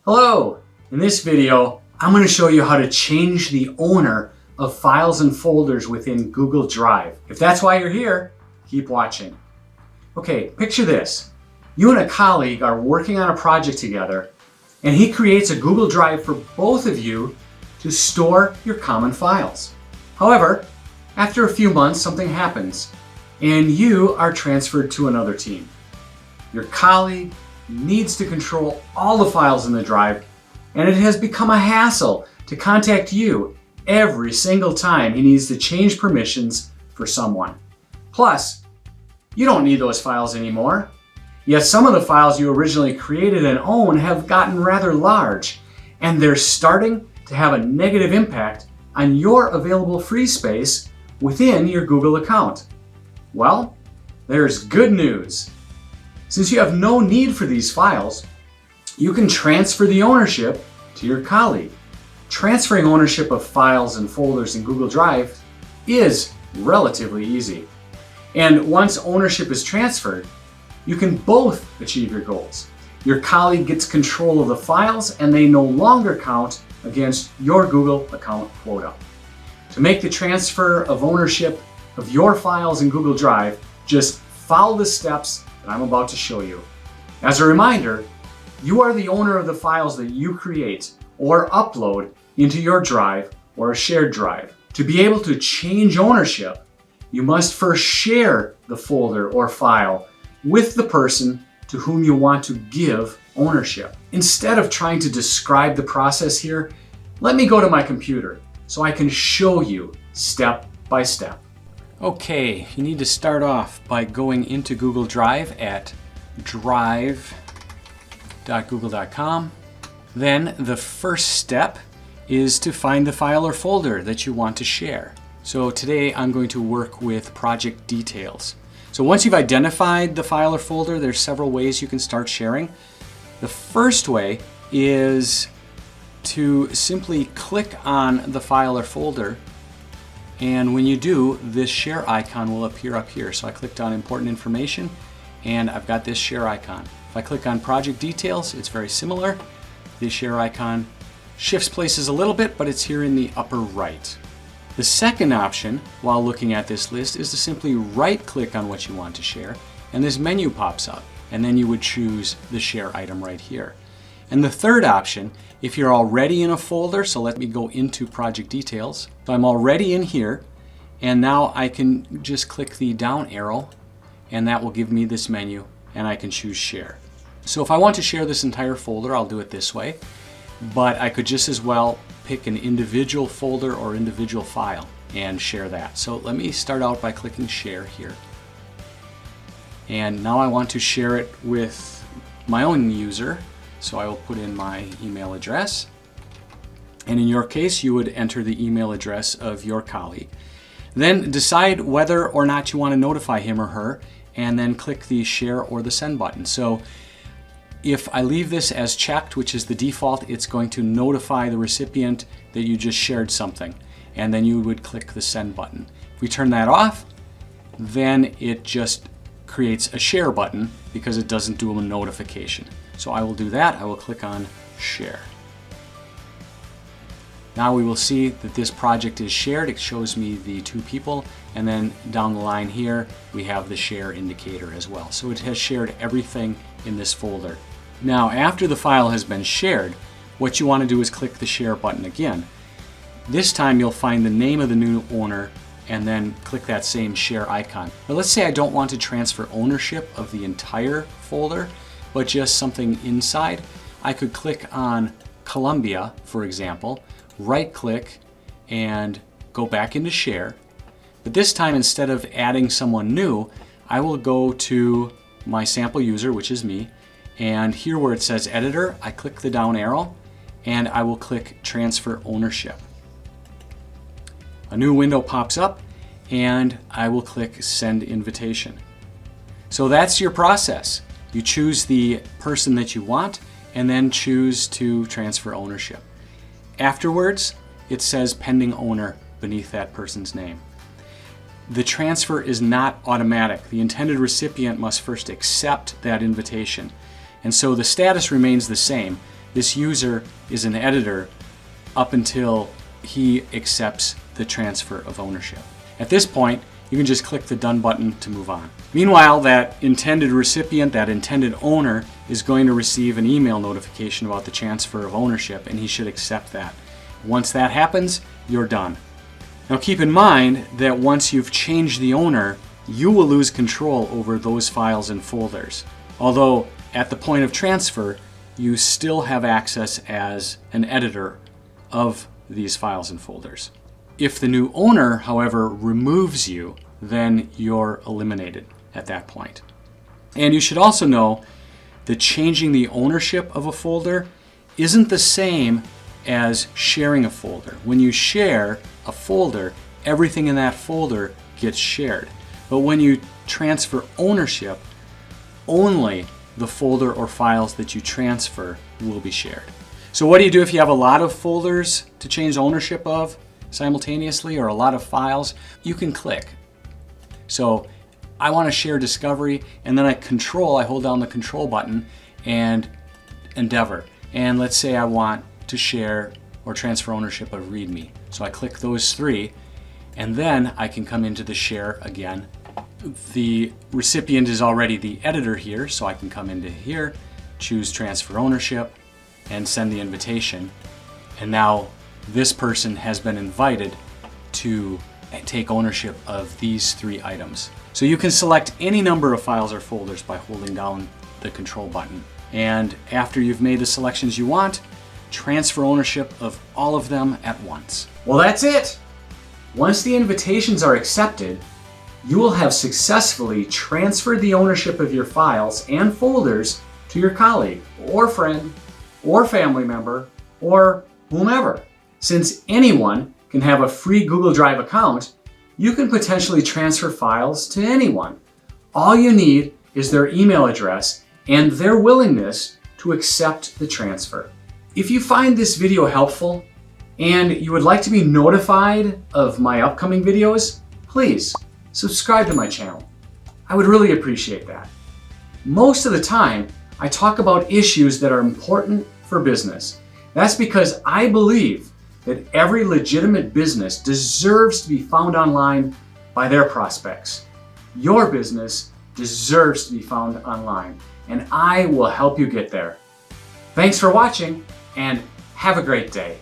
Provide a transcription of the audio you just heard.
Hello! In this video, I'm going to show you how to change the owner of files and folders within Google Drive. If that's why you're here, keep watching. Okay, picture this. You and a colleague are working on a project together, and he creates a Google Drive for both of you to store your common files. However, after a few months, something happens, and you are transferred to another team. Your colleague needs to control all the files in the drive, and it has become a hassle to contact you every single time he needs to change permissions for someone. Plus, you don't need those files anymore. Yet some of the files you originally created and own have gotten rather large, and they're starting to have a negative impact on your available free space within your Google account. Well, there's good news. Since you have no need for these files, you can transfer the ownership to your colleague. Transferring ownership of files and folders in Google Drive is relatively easy. And once ownership is transferred, you can both achieve your goals. Your colleague gets control of the files and they no longer count against your Google account quota. To make the transfer of ownership of your files in Google Drive, just follow the steps that I'm about to show you. As a reminder, you are the owner of the files that you create or upload into your drive or a shared drive. To be able to change ownership, you must first share the folder or file with the person to whom you want to give ownership. Instead of trying to describe the process here, let me go to my computer so I can show you step by step. Okay, you need to start off by going into Google Drive at drive.google.com. Then the first step is to find the file or folder that you want to share. So today I'm going to work with project details. So once you've identified the file or folder, there's several ways you can start sharing. The first way is to simply click on the file or folder, and when you do, this share icon will appear up here. So I clicked on important information and I've got this share icon. If I click on project details, it's very similar. The share icon shifts places a little bit, but it's here in the upper right. The second option while looking at this list is to simply right click on what you want to share, and this menu pops up, and then you would choose the share item right here. And the third option, if you're already in a folder, so let me go into project details. So I'm already in here, and now I can just click the down arrow, and that will give me this menu, and I can choose share. So if I want to share this entire folder, I'll do it this way, but I could just as well pick an individual folder or individual file and share that. So let me start out by clicking share here. And now I want to share it with my own user. So I will put in my email address. And in your case, you would enter the email address of your colleague. Then decide whether or not you want to notify him or her, and then click the share or the send button. So if I leave this as checked, which is the default, it's going to notify the recipient that you just shared something, and then you would click the send button. If we turn that off, then it just creates a share button because it doesn't do a notification. So I will do that. I will click on share. Now we will see that this project is shared. It shows me the two people, and then down the line here we have the share indicator as well. So it has shared everything in this folder. Now after the file has been shared, what you want to do is click the share button again. This time you'll find the name of the new owner and then click that same share icon. But let's say I don't want to transfer ownership of the entire folder, but just something inside. I could click on Columbia, for example, right click and go back into share. But this time, instead of adding someone new, I will go to my sample user, which is me, and here where it says editor, I click the down arrow and I will click transfer ownership. A new window pops up and I will click send invitation. So that's your process. You choose the person that you want and then choose to transfer ownership. Afterwards, it says pending owner beneath that person's name. The transfer is not automatic. The intended recipient must first accept that invitation. And so the status remains the same, this user is an editor up until he accepts the transfer of ownership. At this point, you can just click the Done button to move on. Meanwhile, that intended recipient, that intended owner, is going to receive an email notification about the transfer of ownership, and he should accept that. Once that happens, you're done. Now keep in mind that once you've changed the owner, you will lose control over those files and folders. Although at the point of transfer, you still have access as an editor of these files and folders. If the new owner, however, removes you, then you're eliminated at that point. And you should also know that changing the ownership of a folder isn't the same as sharing a folder. When you share a folder, everything in that folder gets shared. But when you transfer ownership, only the folder or files that you transfer will be shared. So what do you do if you have a lot of folders to change ownership of simultaneously, or a lot of files? You can click. So I want to share Discovery, and then I hold down the control button and Endeavor. And let's say I want to share or transfer ownership of README. So I click those three, and then I can come into the share again. The recipient is already the editor here, so I can come into here, choose transfer ownership, and send the invitation. And now this person has been invited to take ownership of these three items. So you can select any number of files or folders by holding down the control button. And after you've made the selections you want, transfer ownership of all of them at once. Well, that's it. Once the invitations are accepted, you will have successfully transferred the ownership of your files and folders to your colleague or friend or family member or whomever. Since anyone can have a free Google Drive account, you can potentially transfer files to anyone. All you need is their email address and their willingness to accept the transfer. If you find this video helpful and you would like to be notified of my upcoming videos, please subscribe to my channel. I would really appreciate that. Most of the time, I talk about issues that are important for business. That's because I believe that every legitimate business deserves to be found online by their prospects. Your business deserves to be found online, and I will help you get there. Thanks for watching, and have a great day.